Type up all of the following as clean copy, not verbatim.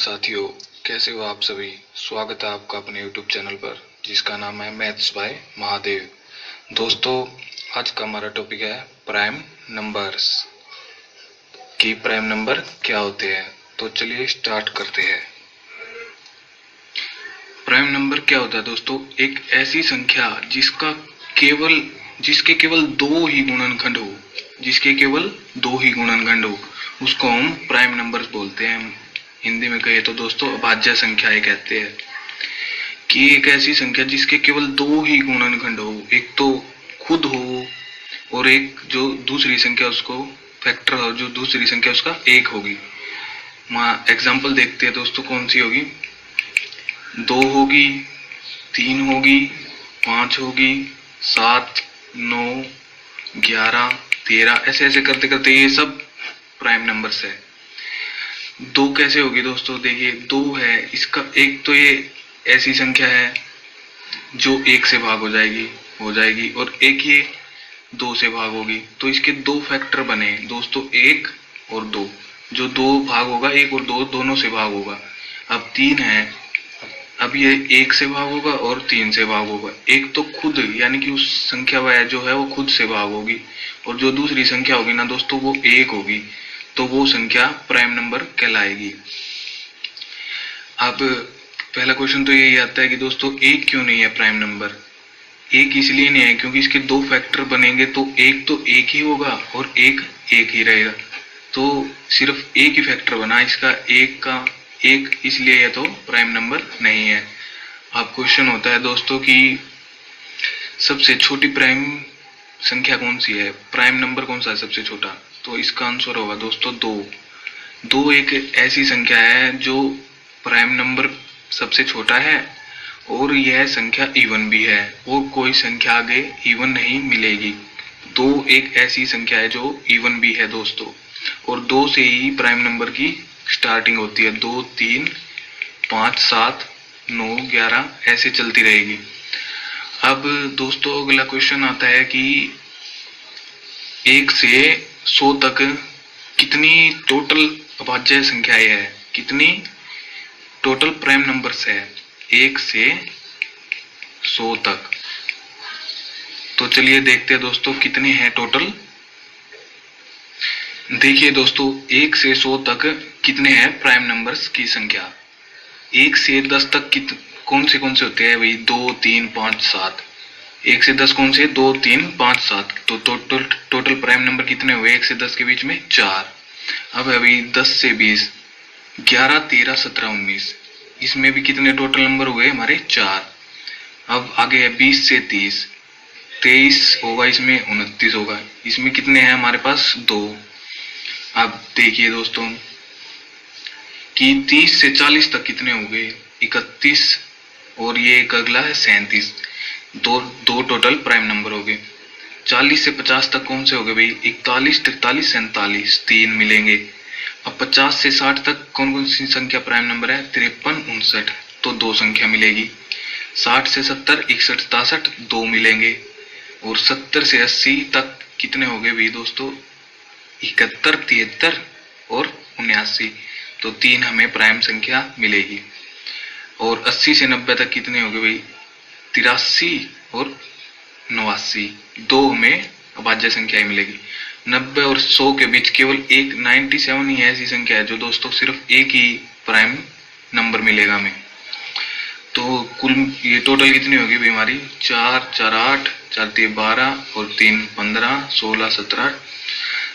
साथियों, कैसे हो आप सभी। स्वागत है आपका अपने YouTube चैनल पर जिसका नाम है मैथ्स बाय महादेव। दोस्तों, आज का हमारा टॉपिक है प्राइम नंबर्स कि प्राइम नंबर क्या होते हैं। तो चलिए स्टार्ट करते हैं। प्राइम नंबर क्या होता है दोस्तों? एक ऐसी संख्या जिसके केवल दो ही गुणनखंड हो, उसको हम प्राइम नंबर्स बोलते हैं। हिंदी में कहे तो दोस्तों अभाज्य संख्याएं कहते हैं कि एक ऐसी संख्या जिसके केवल दो ही गुणनखंड हो, एक तो खुद हो और एक जो दूसरी संख्या उसको फैक्टर हो, जो दूसरी संख्या उसका एक होगी। एग्जांपल देखते हैं दोस्तों, कौन सी होगी? 2 होगी, 3 होगी, 5 होगी, 7, 9, 11, 13, ऐसे ऐसे करते करते ये सब प्राइम नंबर्स है। 2 कैसे होगी दोस्तों? देखिए 2 है, इसका एक तो ये ऐसी संख्या है जो 1 से भाग हो जाएगी और एक ये 2 से भाग होगी। तो इसके 2 फैक्टर बने दोस्तों, 1 और 2। जो 2 भाग होगा, 1 और 2 दोनों से भाग होगा। अब 3 है, अब ये 1 से भाग होगा और 3 से भाग होगा। एक तो खुद यानी कि उस संख्या वह जो है वो खुद से भाग होगी और जो दूसरी संख्या होगी ना दोस्तों वो 1 होगी, तो वो संख्या प्राइम नंबर कहलाएगी। अब पहला क्वेश्चन तो यही आता है कि दोस्तों 1 क्यों नहीं है प्राइम नंबर? 1 इसलिए नहीं है क्योंकि इसके 2 फैक्टर बनेंगे तो एक तो 1 ही होगा और एक ही रहेगा। तो सिर्फ एक ही फैक्टर बना इसका, एक, इसलिए यह तो प्राइम नंबर नहीं है। अब क्वेश्चन होता है दोस्तों कि सबसे छोटी प्राइम संख्या कौन सी है? प्राइम नंबर कौन सा है सबसे छोटा? तो इसका आंसर होगा दोस्तों 2। 2 एक ऐसी संख्या है जो प्राइम नंबर सबसे छोटा है और यह संख्या इवन भी है और कोई संख्या आगे इवन नहीं मिलेगी। 2 एक ऐसी संख्या है जो इवन भी है दोस्तों, और 2 से ही प्राइम नंबर की स्टार्टिंग होती है। 2, 3, 5, 7, 9, 11 ऐसे चलती रहेगी। अब दोस्तों अगला क्वेश्चन आता है कि 1 से 100 तक कितनी टोटल अभाज्य संख्याएं है, कितनी टोटल प्राइम नंबर्स है 1 से 100 तक। तो चलिए देखते हैं दोस्तों कितने हैं टोटल। देखिए दोस्तों 1 से 100 तक कितने हैं प्राइम नंबर्स की संख्या। 1 से 10 तक कौन से होते हैं भाई? 2, 3, 5, 7। 1 से 10 कौन से? 2, 3, 5, 7। तो टोटल प्राइम नंबर कितने हुए 1 से 10 के बीच में? 4। अब है भाई 10 से 20, 11, 13, 17, 19। इसमें भी कितने टोटल नंबर हुए हमारे? 4। अब आगे है 20 से 30, 23 होगा, इसमें 29 होगा। इसमें कितने हैं हमारे पास? 2। अब देखिए दोस्तों कि 30 से 40 तक कितने हो गए? 31, और ये एक अगला है 37। दो टोटल प्राइम नंबर हो गए। 40 से 50 तक कौन से हो गए भाई? 41, 43, 47, 3 मिलेंगे। अब 50 से 60 तक कौन सी संख्या प्राइम नंबर है? 53, 59, तो 2 संख्या मिलेगी। 60 से 70, 61, 63, 2 मिलेंगे। और 70 से 80 तक कितने हो गए भाई दोस्तों? 71, 73 और 79, तो 3 हमें प्राइम संख्या मिलेगी। और 80 से 90 तक कितने हो गए भाई? 83 और 89, 2 हमें अभाज्य संख्याएं मिलेगी। 90 और 100 के बीच केवल एक 97 ही ऐसी संख्या है जो दोस्तों सिर्फ एक ही प्राइम नंबर मिलेगा हमें। तो कुल ये टोटल कितनी होगी भाई हमारी? 4, 4, 8, 4, 3, 12 और 3, 15, 16,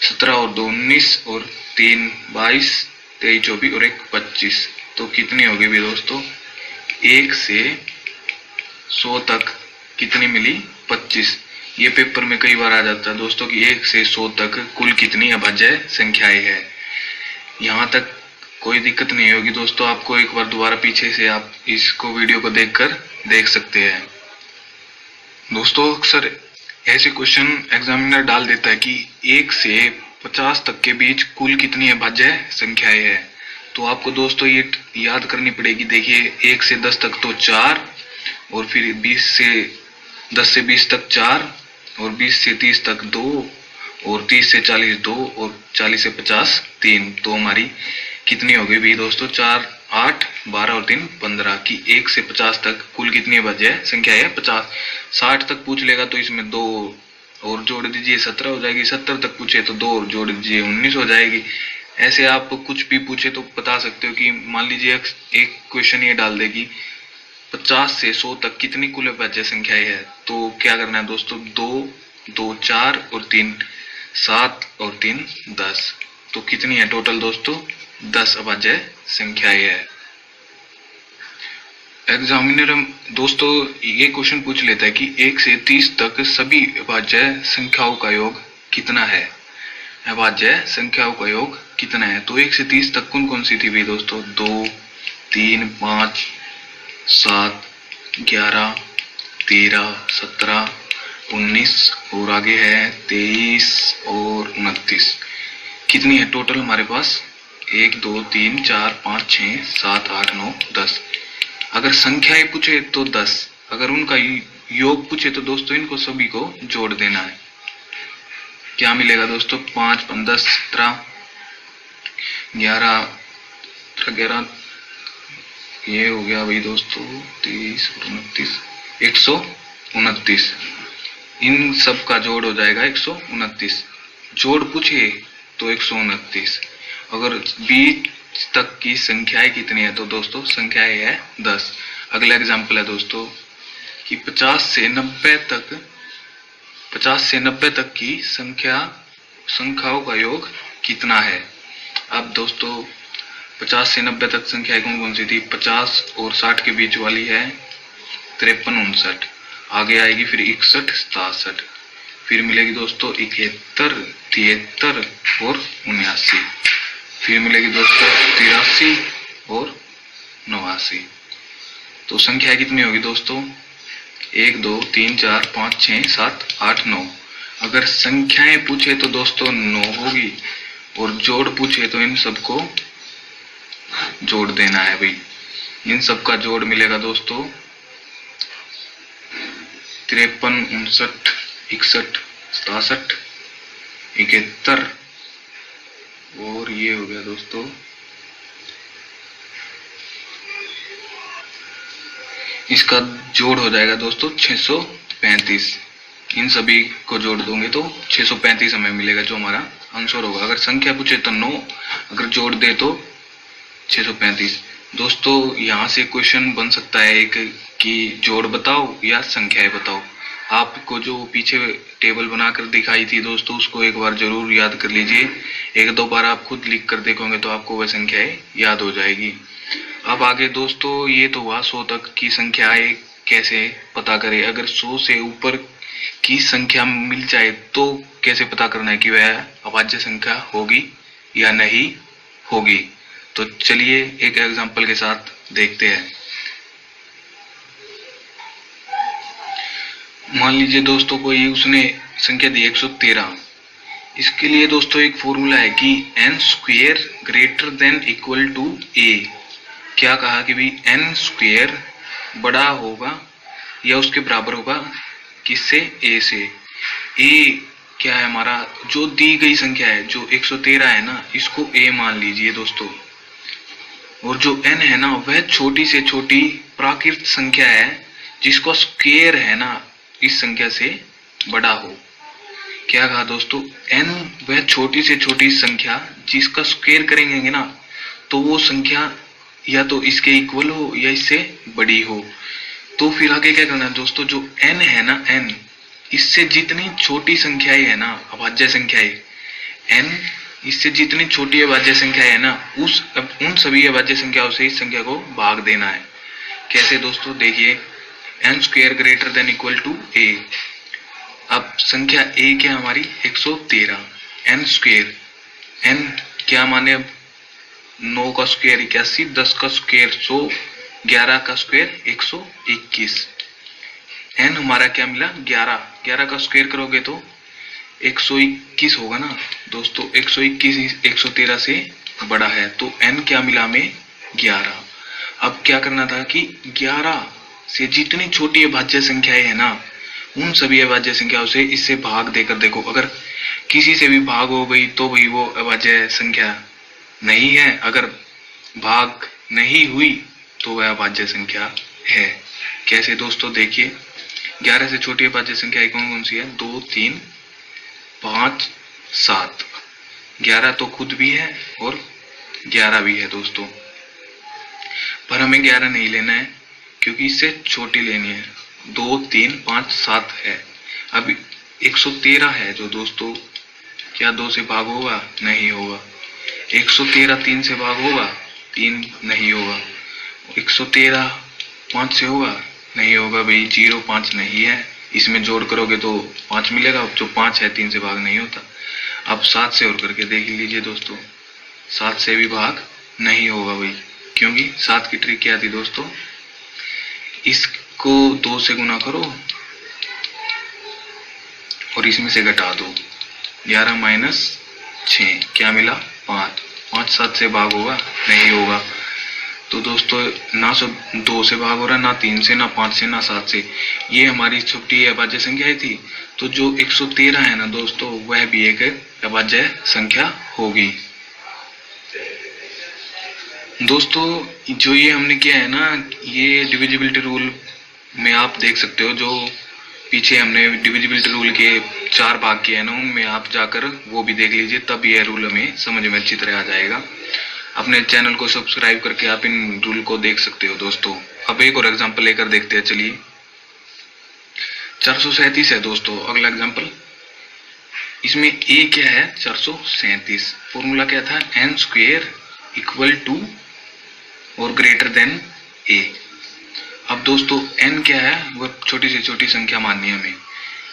17 और 2, 19 और 3, 22, 23, 24 और 1, 25। तो कितनी होगी भी दोस्तों? 1 से 100 तक कितनी मिली? 25। ये पेपर में कई बार आ जाता है दोस्तों कि 1 से 100 तक कुल कितनी अभाज्य संख्याएं है। यहाँ तक कोई दिक्कत नहीं होगी दोस्तों, आपको एक बार दोबारा पीछे से आप इसको वीडियो को देखकर देख सकते हैं। दोस्तों अक्सर ऐसे क्वेश्चन एग्जामिनर डाल देता है कि 1 से 50 तक के बीच कुल कितनी अभाज्य संख्याएं है। तो आपको दोस्तों ये याद करनी पड़ेगी। देखिए 1 से 10 तक तो 4, और फिर 10 से 20 तक 4, और 20 से 30 तक 2, और 30 से 40 2, और 40 से 50 3। तो हमारी कितनी हो गई भी दोस्तों? 4, 8, 12 और 3 15 की 1 से 50 तक कुल कितनी अभाज्य संख्या है 50। 60 तक पूछ लेगा तो इसमें 2 और जोड़ दीजिए 17 हो जाएगी। 70 तक पूछे तो 2 और जोड़ दीजिए 19 हो जाएगी। ऐसे आप कुछ भी पूछे तो बता सकते हो कि मान लीजिए एक क्वेश्चन ये डाल देगी 50 से 100 तक कितनी कुल अभाज्य संख्याएं है, तो क्या करना है दोस्तों, 2, 2 4 और 3 7 और 3 10, तो कितनी है टोटल दोस्तों 10 अभाज्य संख्याएं है। एग्जामिनर दोस्तों ये क्वेश्चन पूछ लेता है कि 1 से 30 तक सभी अभाज्य संख्याओं का योग कितना है। अभाज्य संख्याओं का योग कितना है, तो 1 से 30 तक कौन कौन सी थी भाई दोस्तों, 2, 3, 5, 7, 11, 13, 17, 19 और आगे है 23 और 29। कितनी है टोटल हमारे पास, 1, 2, 3, 4, 5, 6, 7, 8, 9, 10। अगर संख्याएं पूछे तो 10, अगर उनका योग पूछे तो दोस्तों इनको सभी को जोड़ देना है। क्या मिलेगा दोस्तों, 5, 5, 10, 17, 11, 11, ये हो गया भाई दोस्तों 23 और 29, 129। इन सब का जोड़ हो जाएगा 129। जोड़ पूछे तो 129। अगर 20 तक की संख्याएं कितनी है, तो दोस्तों संख्याएं है 10। अगला एग्जाम्पल है दोस्तों कि 50 से 90 तक की संख्याओं का योग कितना है। अब दोस्तों 50 से 90 तक संख्याएं कौन कौन सी थी, 50 और 60 के बीच वाली है 53, 59, आगे आएगी फिर 61, 67, फिर मिलेगी दोस्तों 71, 73 और 79, फिर मिलेगी दोस्तों 83 और 89। तो संख्या कितनी होगी दोस्तों, 1, 2, 3, 4, 5, 6, 7, 8, 9। अगर संख्याएं पूछे तो दोस्तों 9 होगी और जोड़ पूछे तो इन सबको जोड़ देना है भाई। इन सब का जोड़ मिलेगा दोस्तों 53, 59, 61, 67, 71 और ये हो गया दोस्तों इसका जोड़ हो जाएगा दोस्तों 635। इन सभी को जोड़ दोगे तो 635 हमें मिलेगा, जो हमारा आंसर होगा। अगर संख्या पूछे तो 9, अगर जोड़ दे तो 635। दोस्तों यहाँ से क्वेश्चन बन सकता है एक कि जोड़ बताओ या संख्याएं बताओ। आपको जो पीछे टेबल बनाकर दिखाई थी दोस्तों उसको एक बार जरूर याद कर लीजिए। 1-2 बार आप खुद लिख कर देखोगे तो आपको वह संख्याएं याद हो जाएगी। अब आगे दोस्तों ये तो हुआ 100 तक की संख्याएं कैसे पता करें। अगर 100 से ऊपर की संख्या मिल जाए तो कैसे पता करना है कि वह अभाज्य संख्या होगी या नहीं होगी। तो चलिए एक एग्जांपल के साथ देखते हैं। मान लीजिए दोस्तों कोई उसने संख्या दी 113। इसके लिए दोस्तों एक फॉर्मूला है कि n square greater than equal to a। क्या कहा कि भाई n स्क्वायर बड़ा होगा या उसके बराबर होगा किससे, a से। a क्या है हमारा, जो दी गई संख्या है जो 113 है ना, इसको a मान लीजिए दोस्तों। और जो n है ना वह छोटी से छोटी प्राकृत संख्या है जिसको स्क्वायर है ना इस संख्या से बड़ा हो। क्या कहा दोस्तों, n वह छोटी से छोटी संख्या जिसका स्क्वायर करेंगे ना तो वो संख्या या तो इसके इक्वल हो या इससे बड़ी हो। तो फिर आगे क्या करना है दोस्तों, जो n है ना n, इससे जितनी छोटी संख्याएं है ना अभाज्य संख्याएं, n इससे जितनी छोटी अभाज्य संख्या है ना उन सभी अभाज्य संख्याओं से इस संख्या को भाग देना है। कैसे दोस्तों, देखिए n square greater than equal to a। अब संख्या a क्या हमारी 113, n स्क्वायर, n क्या माने, अब 9 का स्क्वायर 81, 10 का स्क्वायर 100, 11 का स्क्वायर 121। n हमारा क्या मिला 11, 11 का स्क्वायर करोगे तो 121 होगा ना दोस्तों। 121 113 से बड़ा है तो n क्या मिला हमें 11। अब क्या करना था कि 11 से जितनी छोटी अभाज्य संख्याएं है ना उन सभी अभाज्य संख्याओं से इससे भाग देकर देखो। अगर किसी से भी भाग हो गई तो भाई वो अभाज्य संख्या नहीं है, अगर भाग नहीं हुई तो वह अभाज्य संख्या है। कैसे दोस्तों, देखिए 11 से छोटी अभाज्य संख्या कौन कौन सी है? 2, 3, 5, 7। 11 तो खुद भी है और 11 भी है दोस्तों, पर हमें 11 नहीं लेना है क्योंकि इससे छोटी लेनी है। 2, 3, 5, 7 है। अब 113 है जो दोस्तों, क्या 2 से भाग होगा? नहीं होगा। 113 3 से भाग होगा? 3 नहीं होगा। 113 5 से होगा? नहीं होगा भाई, 0 5 नहीं है। इसमें जोड़ करोगे तो 5 मिलेगा, जो 5 है 3 से भाग नहीं होता। अब 7 से और करके देख लीजिए दोस्तों, 7 से भी भाग नहीं होगा भाई, क्योंकि 7 की ट्रिक क्या थी दोस्तों? इसको 2 से गुना करो और इसमें से घटा दो। 11 माइनस 6 क्या मिला? 5। 5 7 से भाग होगा? नहीं होगा। तो दोस्तों ना 2 से भाग हो रहा, ना 3 से, ना 5 से, ना 7 से। ये हमारी छोटी अभाज्य संख्या थी। तो जो 113 है ना दोस्तों, वह भी एक अभाज्य संख्या होगी। दोस्तों जो ये हमने किया है ना, ये डिविजिबिलिटी रूल में आप देख सकते हो, जो पीछे हमने डिविजिबिलिटी रूल के 4 भाग किए हैं ना, उनमें आप जाकर वो भी देख लीजिए, तब यह रूल हमें समझ में अच्छी तरह आ जाएगा। अपने चैनल को सब्सक्राइब करके आप इन रूल को देख सकते हो दोस्तों। अब एक और एग्जांपल लेकर देखते हैं, चलिए। 437 है दोस्तों अगला एग्जांपल। इसमें ए क्या है? 437। फॉर्मूला क्या था? n स्क्वेयर इक्वल टू और ग्रेटर देन ए। अब दोस्तों n क्या है? वह छोटी से छोटी संख्या माननी है हमें।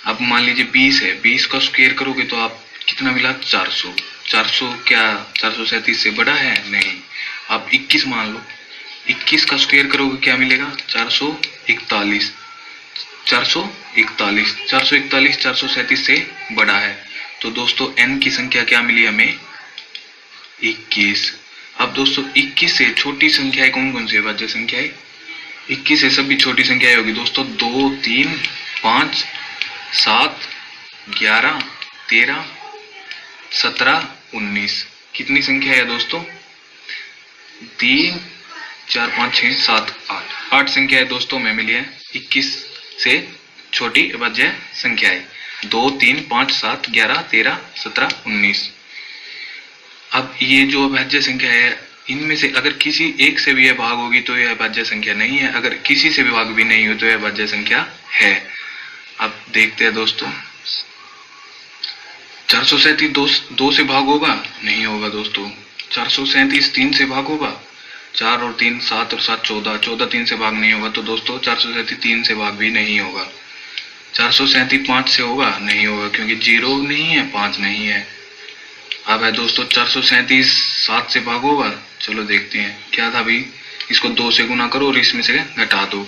अब मान लीजिए 20 है, 20 का स्क्वेयर करोगे तो आप कितना मिला? 400। 400 क्या 437 से बड़ा है? नहीं। अब 21 मान लो, 21 का स्क्वायर करोगे क्या मिलेगा? 441। 441 437 से बड़ा है। तो दोस्तों n की संख्या क्या मिली हमें? 21। अब दोस्तों 21 से छोटी संख्याएं कौन कौन सी अभाज्य संख्याएं? 21 से सभी छोटी संख्याएं होगी दोस्तों, 2, 3, 5, 7, 11, 13, 17, 19। कितनी संख्या है दोस्तों? 3, 4, 5, 6, 7, 8। 8 संख्या है दोस्तों हमें मिली है 21 से छोटी अभाज्य संख्याएं। 2, 3, 5, 7, 11, 13, 17, 19। अब ये जो अभाज्य संख्या है, इनमें से अगर किसी एक से भी यह भाग होगी तो यह अभाज्य संख्या नहीं है, अगर किसी से भी भाग भी नहीं हो तो यह अभाज्य संख्या है। अब देखते हैं दोस्तों, 437 2 से भाग होगा? नहीं होगा दोस्तों। 437 3 से भाग होगा? 4 और 3 7 और 7 14। 14 3 से भाग नहीं होगा, तो दोस्तों 437 3 से भाग भी नहीं होगा। 437 5 से होगा? नहीं होगा, क्योंकि 0 नहीं है, 5 नहीं है। अब है दोस्तों 437 7 से भाग होगा? चलो देखते हैं क्या था भाई। इसको 2 से गुना करो और इसमें से घटा दो।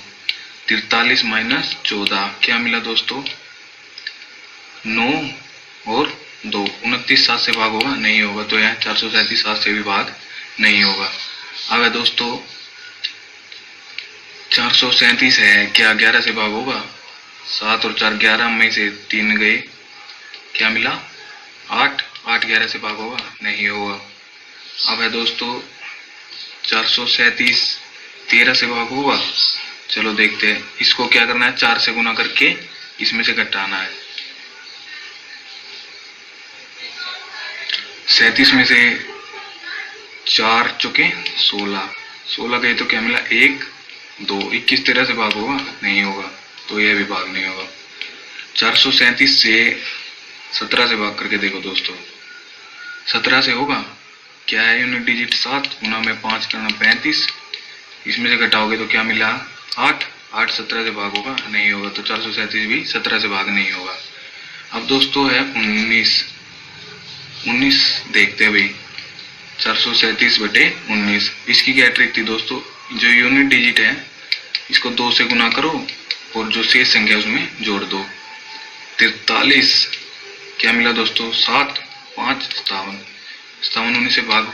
43 माइनस 14 क्या मिला दोस्तों? 9 और 2। 29 7 से भाग होगा? नहीं होगा, तो यह 437 7 से भी भाग नहीं होगा। अब है दोस्तों 437 है, क्या 11 से भाग होगा? 7 और 4 11 में से 3 गए, क्या मिला? 8। 8 11 से भाग होगा? नहीं होगा। अब है दोस्तों 437 13 से भाग होगा? चलो देखते हैं। इसको क्या करना है? 4 से गुना करके इसमें से घटाना है। 37 में से 4 चुके 16। 16 गए तो क्या मिला? 1 2। 21 13 से भाग होगा? नहीं होगा, तो यह भी भाग नहीं होगा। 437 से 17 से भाग करके देखो दोस्तों। 17 से होगा? क्या है यूनिट डिजिट? 7 गुना में 5 करना 35। इसमें से घटाओगे तो क्या मिला? 8। 8 17 से भाग होगा? नहीं होगा, तो 437 भी 17 से भाग नहीं होगा। अब दोस्तों है 19। 19 देखते हैं भाई। 437 बटे 19। इसकी क्या ट्रिक थी दोस्तों? जो यूनिट डिजिट है इसको 2 से गुना करो और जो शेष संख्या उसमें जोड़ दो। 43 क्या मिला दोस्तों? 7 5 57। 57 19 से भाग,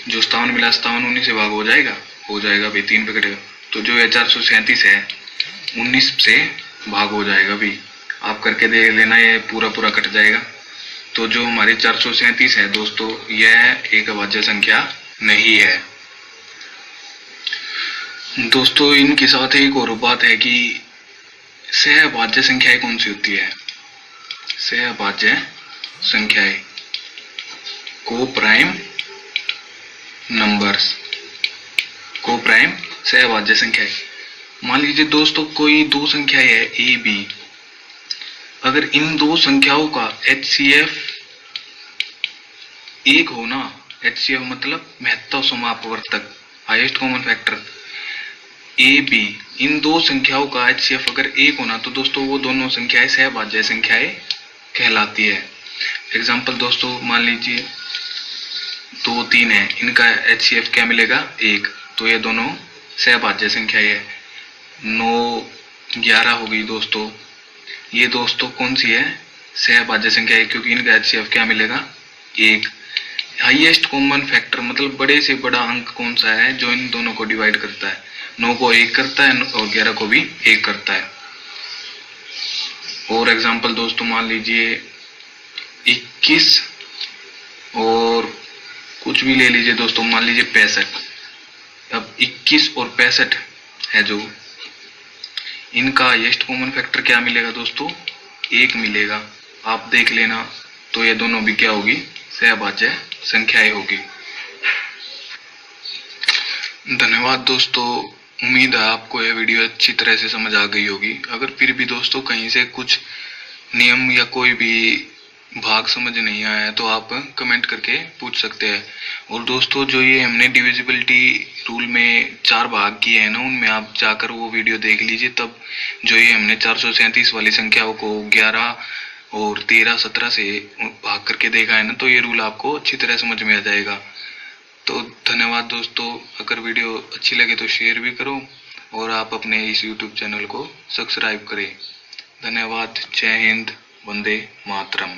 जो 57 मिला 57 19 से भाग हो जाएगा? हो जाएगा भाई, 3 पे कटेगा। तो जो है 437 है 19 से भाग हो जाएगा भाई। आप करके देख लेना, ये पूरा पूरा कट जाएगा। तो जो हमारी 437 है दोस्तों, यह एक अभाज्य संख्या नहीं है। दोस्तों इनके साथ एक और बात है कि सहअभाज्य संख्याएं कौन सी होती है। सहअभाज्य संख्याएं, को प्राइम नंबर्स, को प्राइम सहअभाज्य संख्याएं। मान लीजिए दोस्तों कोई दो संख्याएं है ए बी, अगर इन दो संख्याओं का HCF एक हो ना, HCF मतलब महत्तम समापवर्तक, highest common factor, a b, इन दो संख्याओं का HCF अगर एक होना तो दोस्तों वो दोनों संख्याएं सहअभाज्य संख्याएं कहलाती है। एग्जाम्पल दोस्तों मान लीजिए 2 3 है, इनका HCF क्या मिलेगा, एक, तो ये दोनों सहअभाज्य संख्याएं है। 9 11 हो गई दोस्तों, ये दोस्तों कौन सी है, सहअभाज्य संख्या है, क्योंकि इनका HCF क्या मिलेगा, एक। हाईएस्ट कॉमन फैक्टर मतलब बड़े से बड़ा अंक कौन सा है जो इन दोनों को डिवाइड करता है, 9 को 1 करता है और 11 को भी 1 करता है। और एग्जांपल दोस्तों मान लीजिए 21 और कुछ भी ले लीजिए दोस्तों, मान लीजिए 65। अब 21 और 65 है जो, इनका हाईएस्ट कॉमन फैक्टर क्या मिलेगा दोस्तों, 1 मिलेगा। आप देख लेना, तो ये दोनों भी क्या होगी, सहअभाज्य संख्याएं होगी। धन्यवाद दोस्तों, उम्मीद है आपको यह वीडियो अच्छी तरह से समझ आ गई होगी। अगर फिर भी दोस्तों कहीं से कुछ नियम या कोई भी भाग समझ नहीं आया है तो आप कमेंट करके पूछ सकते हैं। और दोस्तों जो ये हमने डिविजिबिलिटी रूल में 4 भाग किए हैं ना, उनमें आप जाकर वो वीडियो देख लीजिए। तब जो ये हमने 437 वाली संख्याओं को 11 और 13 17 से भाग करके देखा है ना, तो ये रूल आपको अच्छी तरह समझ में आ जाएगा। तो धन्यवाद दोस्तों, अगर वीडियो अच्छी लगे तो शेयर भी करो और आप अपने इस YouTube चैनल को सब्सक्राइब करें। धन्यवाद, जय हिंद, वंदे मातरम।